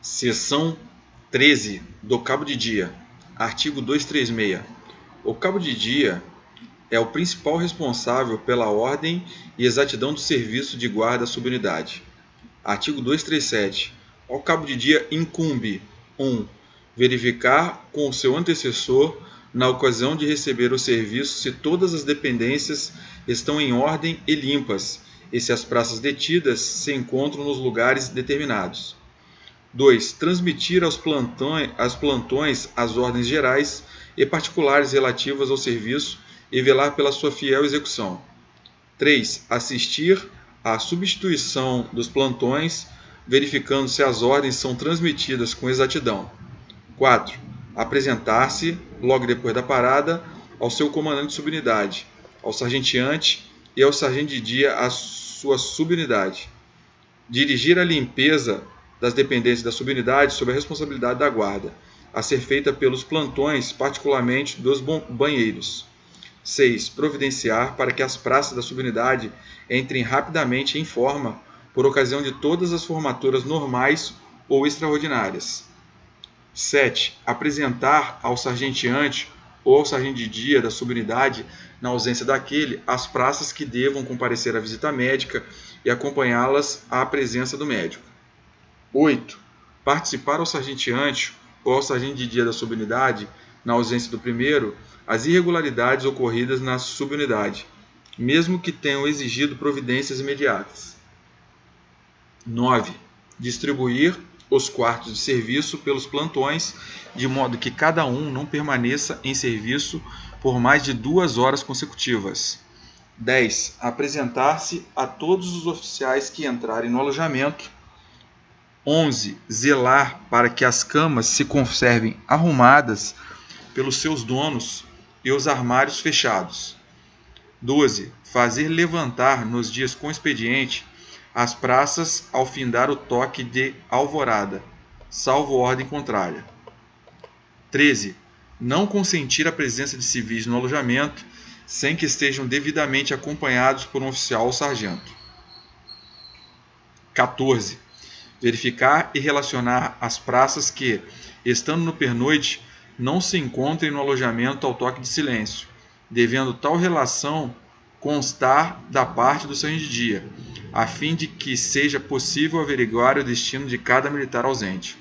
Seção 13 do Cabo de Dia. Artigo 236. O Cabo de Dia é o principal responsável pela ordem e exatidão do serviço de guarda à subunidade. Artigo 237. Ao Cabo de Dia incumbe 1. Verificar com o seu antecessor, na ocasião de receber o serviço, se todas as dependências estão em ordem e limpas e se as praças detidas se encontram nos lugares determinados. 2. Transmitir aos plantões as ordens gerais e particulares relativas ao serviço e velar pela sua fiel execução. 3. Assistir à substituição dos plantões, verificando se as ordens são transmitidas com exatidão. 4. Apresentar-se, logo depois da parada, ao seu comandante de subunidade, ao sargenteante e ao sargento de dia à sua subunidade. Dirigir a limpeza das dependências da subunidade sob a responsabilidade da guarda, a ser feita pelos plantões, particularmente dos banheiros. 6. Providenciar para que as praças da subunidade entrem rapidamente em forma por ocasião de todas as formaturas normais ou extraordinárias. 7. Apresentar ao sargenteante ou ao sargento de dia da subunidade, na ausência daquele, as praças que devam comparecer à visita médica e acompanhá-las à presença do médico. 8. Participar ao sargenteante ou ao sargento de dia da subunidade, na ausência do primeiro, as irregularidades ocorridas na subunidade, mesmo que tenham exigido providências imediatas. 9. Distribuir os quartos de serviço pelos plantões, de modo que cada um não permaneça em serviço por mais de 2 horas consecutivas. 10. Apresentar-se a todos os oficiais que entrarem no alojamento. 11. Zelar para que as camas se conservem arrumadas pelos seus donos e os armários fechados. 12. Fazer levantar nos dias com expediente as praças ao findar o toque de alvorada, salvo ordem contrária. 13. Não consentir a presença de civis no alojamento sem que estejam devidamente acompanhados por um oficial ou sargento. 14. Verificar e relacionar as praças que, estando no pernoite, não se encontrem no alojamento ao toque de silêncio, devendo tal relação constar da parte do sargento de dia, a fim de que seja possível averiguar o destino de cada militar ausente.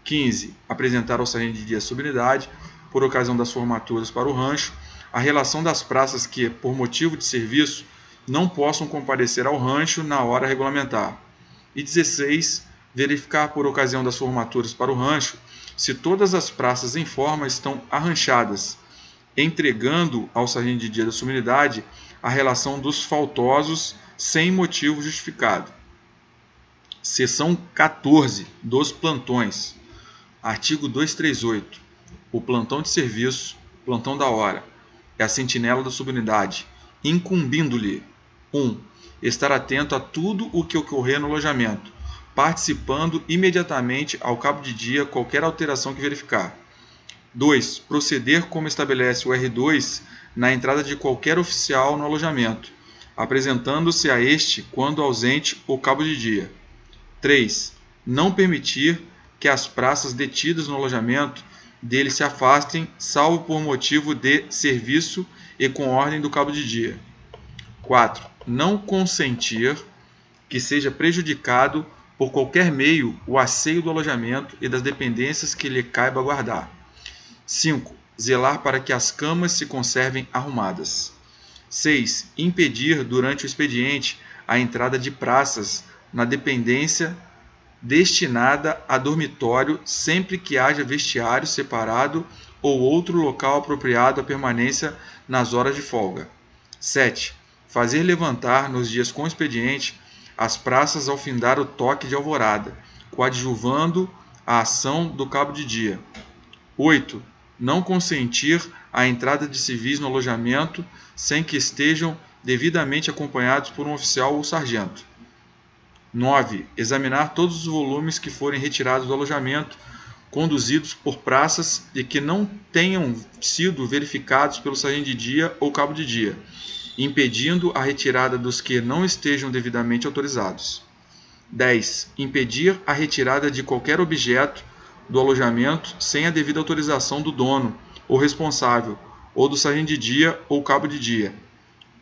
15. Apresentar ao sargento de dia subunidade, por ocasião das formaturas para o rancho, a relação das praças que, por motivo de serviço, não possam comparecer ao rancho na hora regulamentar. E 16. Verificar por ocasião das formaturas para o rancho se todas as praças em forma estão arranchadas, entregando ao sargento de dia da subunidade a relação dos faltosos sem motivo justificado. Seção 14 dos plantões. Artigo 238. O plantão de serviço, plantão da hora, é a sentinela da subunidade, incumbindo-lhe 1. Estar atento a tudo o que ocorrer no alojamento, participando imediatamente ao cabo de dia qualquer alteração que verificar. 2. Proceder como estabelece o R2 na entrada de qualquer oficial no alojamento, apresentando-se a este, quando ausente, o cabo de dia. 3. Não permitir que as praças detidas no alojamento dele se afastem, salvo por motivo de serviço e com ordem do cabo de dia. 4. Não consentir que seja prejudicado por qualquer meio o asseio do alojamento e das dependências que lhe caiba guardar. 5. Zelar para que as camas se conservem arrumadas. 6. Impedir durante o expediente a entrada de praças na dependência destinada a dormitório sempre que haja vestiário separado ou outro local apropriado à permanência nas horas de folga. 7. Fazer levantar nos dias com expediente as praças ao findar o toque de alvorada, coadjuvando a ação do cabo de dia. 8. Não consentir a entrada de civis no alojamento sem que estejam devidamente acompanhados por um oficial ou sargento. 9. Examinar todos os volumes que forem retirados do alojamento, conduzidos por praças e que não tenham sido verificados pelo sargento de dia ou cabo de dia, impedindo a retirada dos que não estejam devidamente autorizados. 10. Impedir a retirada de qualquer objeto do alojamento sem a devida autorização do dono ou responsável, ou do sargento de dia ou cabo de dia.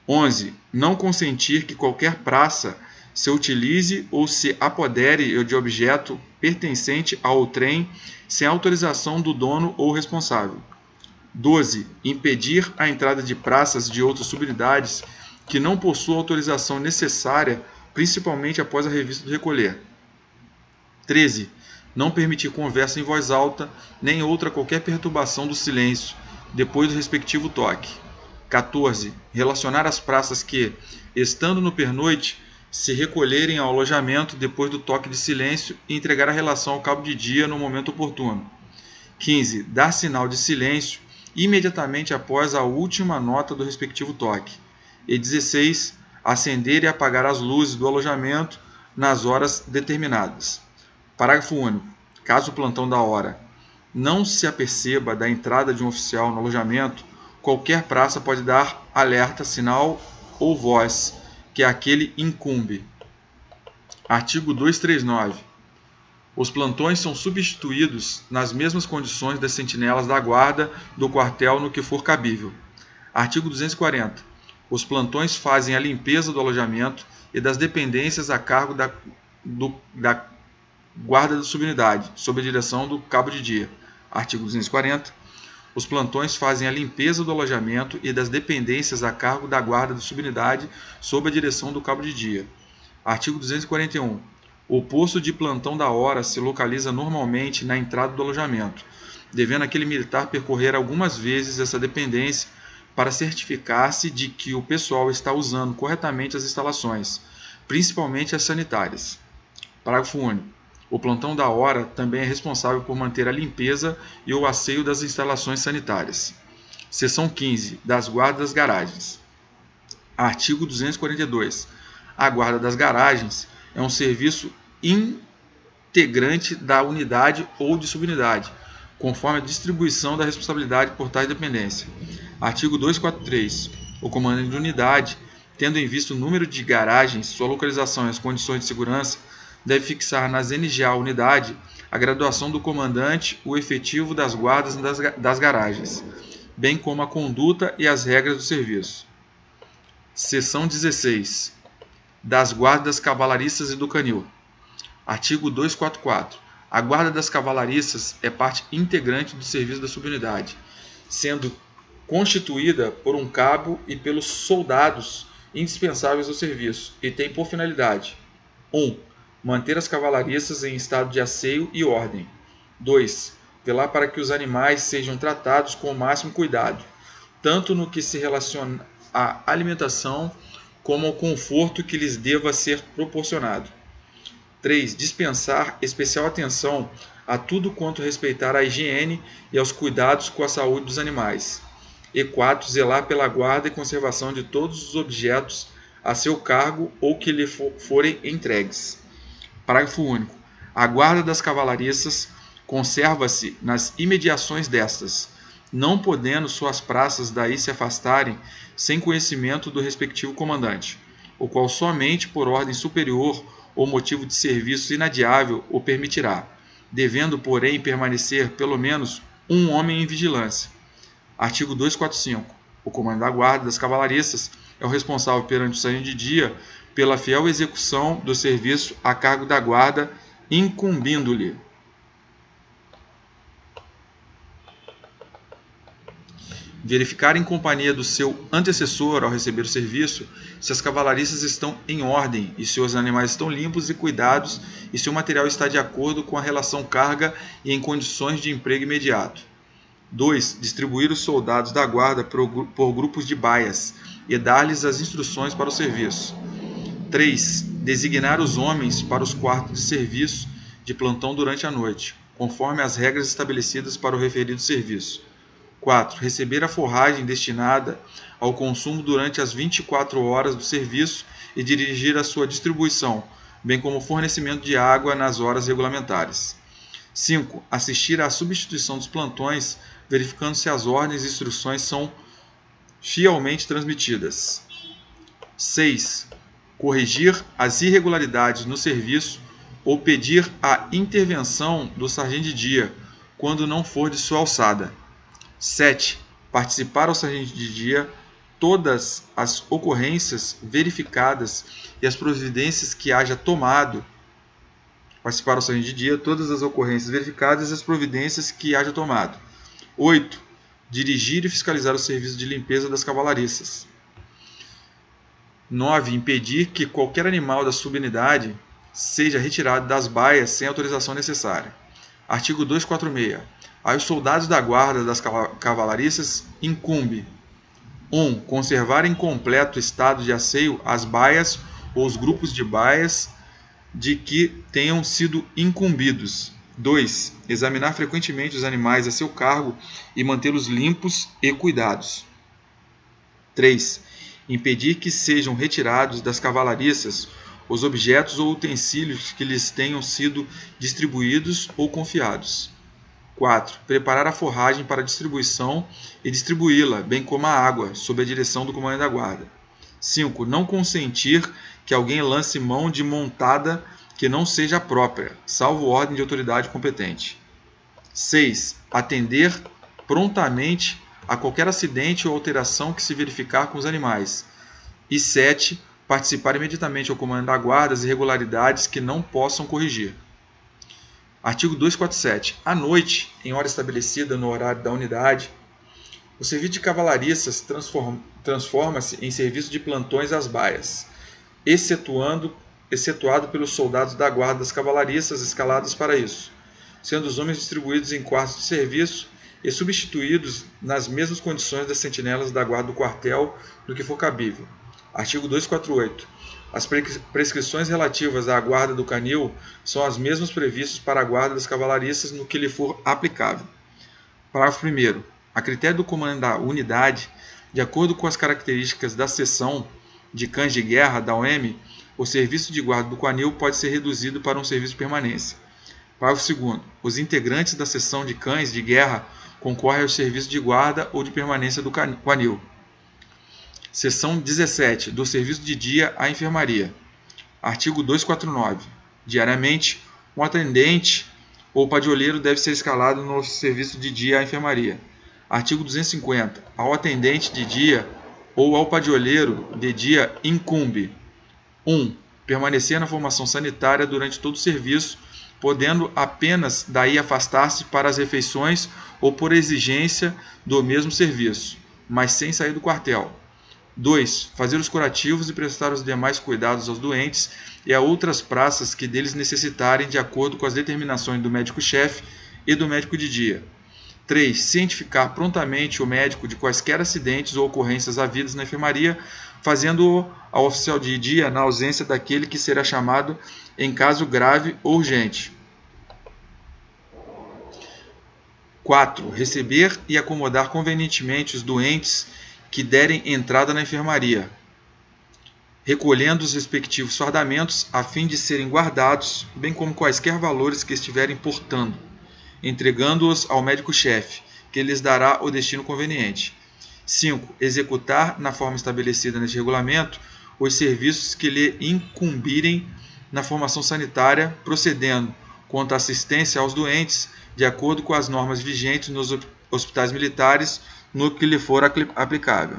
11. Não consentir que qualquer praça se utilize ou se apodere de objeto pertencente ao trem sem autorização do dono ou responsável. 12. Impedir a entrada de praças de outras subunidades que não possuam autorização necessária, principalmente após a revista do recolher. 13. Não permitir conversa em voz alta, nem outra qualquer perturbação do silêncio, depois do respectivo toque. 14. Relacionar as praças que, estando no pernoite, se recolherem ao alojamento depois do toque de silêncio e entregar a relação ao cabo de dia no momento oportuno. 15. Dar sinal de silêncio imediatamente após a última nota do respectivo toque. E 16. Acender e apagar as luzes do alojamento nas horas determinadas. Parágrafo único. Caso o plantão da hora não se aperceba da entrada de um oficial no alojamento, qualquer praça pode dar alerta, sinal ou voz que aquele incumbe. Artigo 239. Os plantões são substituídos nas mesmas condições das sentinelas da guarda do quartel no que for cabível. Artigo 240. Os plantões fazem a limpeza do alojamento e das dependências a cargo da guarda da subunidade, sob a direção do cabo de dia. Artigo 240. Os plantões fazem a limpeza do alojamento e das dependências a cargo da guarda da subunidade, sob a direção do cabo de dia. Artigo 241. O posto de plantão da hora se localiza normalmente na entrada do alojamento, devendo aquele militar percorrer algumas vezes essa dependência para certificar-se de que o pessoal está usando corretamente as instalações, principalmente as sanitárias. Parágrafo único. O plantão da hora também é responsável por manter a limpeza e o asseio das instalações sanitárias. Seção 15. Das guardas das garagens. Artigo 242. A guarda das garagens é um serviço integrante da unidade ou de subunidade, conforme a distribuição da responsabilidade por tais dependência. Artigo 243. O comandante de unidade, tendo em vista o número de garagens, sua localização e as condições de segurança, deve fixar nas NGA unidade a graduação do comandante, o efetivo das guardas das garagens, bem como a conduta e as regras do serviço. Seção 16. Das guardas cavalariças e do canil. Artigo 244. A guarda das cavalariças é parte integrante do serviço da subunidade, sendo constituída por um cabo e pelos soldados indispensáveis ao serviço, e tem por finalidade: 1. Manter as cavalariças em estado de asseio e ordem. 2. Velar para que os animais sejam tratados com o máximo cuidado, tanto no que se relaciona à alimentação como ao conforto que lhes deva ser proporcionado. 3. Dispensar especial atenção a tudo quanto respeitar a higiene e aos cuidados com a saúde dos animais. E 4. Zelar pela guarda e conservação de todos os objetos a seu cargo ou que lhe forem entregues. Parágrafo único. A guarda das cavalariças conserva-se nas imediações destas, não podendo suas praças daí se afastarem sem conhecimento do respectivo comandante, o qual somente por ordem superior ou motivo de serviço inadiável o permitirá, devendo, porém, permanecer pelo menos um homem em vigilância. Artigo 245. O comandante da guarda das cavalariças é o responsável perante o sargento de dia pela fiel execução do serviço a cargo da guarda, incumbindo-lhe. Verificar em companhia do seu antecessor ao receber o serviço se as cavalariças estão em ordem e se os animais estão limpos e cuidados e se o material está de acordo com a relação carga e em condições de emprego imediato. 2. Distribuir os soldados da guarda por grupos de baias e dar-lhes as instruções para o serviço. 3. Designar os homens para os quartos de serviço de plantão durante a noite, conforme as regras estabelecidas para o referido serviço. 4. Receber a forragem destinada ao consumo durante as 24 horas do serviço e dirigir a sua distribuição, bem como o fornecimento de água nas horas regulamentares. 5. Assistir à substituição dos plantões, verificando se as ordens e instruções são fielmente transmitidas. 6. corrigir as irregularidades no serviço ou pedir a intervenção do sargento de dia quando não for de sua alçada. 7. Participar ao sargento de dia todas as ocorrências verificadas e as providências que haja tomado. Participar ao sargento de dia todas as ocorrências verificadas e as providências que haja tomado. 8. Dirigir e fiscalizar o serviço de limpeza das cavalariças. 9. Impedir que qualquer animal da subunidade seja retirado das baias sem autorização necessária. Artigo 246. Aos soldados da guarda das cavalariças incumbe: 1. Conservar em completo estado de asseio as baias ou os grupos de baias de que tenham sido incumbidos. 2. Examinar frequentemente os animais a seu cargo e mantê-los limpos e cuidados. 3. Impedir que sejam retirados das cavalariças os objetos ou utensílios que lhes tenham sido distribuídos ou confiados. 4. Preparar a forragem para distribuição e distribuí-la, bem como a água, sob a direção do comandante da guarda. 5. Não consentir que alguém lance mão de montada que não seja própria, salvo ordem de autoridade competente. 6. Atender prontamente a qualquer acidente ou alteração que se verificar com os animais. E 7. Participar imediatamente ao comando da guarda das irregularidades que não possam corrigir. Artigo 247. À noite, em hora estabelecida no horário da unidade, o serviço de cavalariças transforma-se em serviço de plantões às baias, excetuado pelos soldados da guarda das cavalariças escalados para isso, sendo os homens distribuídos em quartos de serviço e substituídos nas mesmas condições das sentinelas da guarda do quartel no que for cabível. Artigo 248. As prescrições relativas à guarda do canil são as mesmas previstas para a guarda das cavalariças no que lhe for aplicável. Parágrafo 1º. A critério do comando da unidade, de acordo com as características da seção de cães de guerra da OM, o serviço de guarda do canil pode ser reduzido para um serviço de permanência. Parágrafo 2º. Os integrantes da seção de cães de guerra concorrem ao serviço de guarda ou de permanência do canil. Seção 17. Do serviço de dia à enfermaria. Artigo 249. Diariamente, um atendente ou padioleiro deve ser escalado no serviço de dia à enfermaria. Artigo 250. Ao atendente de dia ou ao padioleiro de dia incumbe: 1. Permanecer na formação sanitária durante todo o serviço, podendo apenas daí afastar-se para as refeições ou por exigência do mesmo serviço, mas sem sair do quartel. 2. Fazer os curativos e prestar os demais cuidados aos doentes e a outras praças que deles necessitarem, de acordo com as determinações do médico-chefe e do médico de dia. 3. Cientificar prontamente o médico de quaisquer acidentes ou ocorrências havidas na enfermaria, fazendo-o ao oficial de dia na ausência daquele que será chamado em caso grave ou urgente. 4. Receber e acomodar convenientemente os doentes que derem entrada na enfermaria, recolhendo os respectivos fardamentos a fim de serem guardados, bem como quaisquer valores que estiverem portando, entregando-os ao médico-chefe, que lhes dará o destino conveniente. 5. Executar, na forma estabelecida neste regulamento, os serviços que lhe incumbirem na formação sanitária, procedendo quanto à assistência aos doentes, de acordo com as normas vigentes nos hospitais militares, no que lhe for aplicável.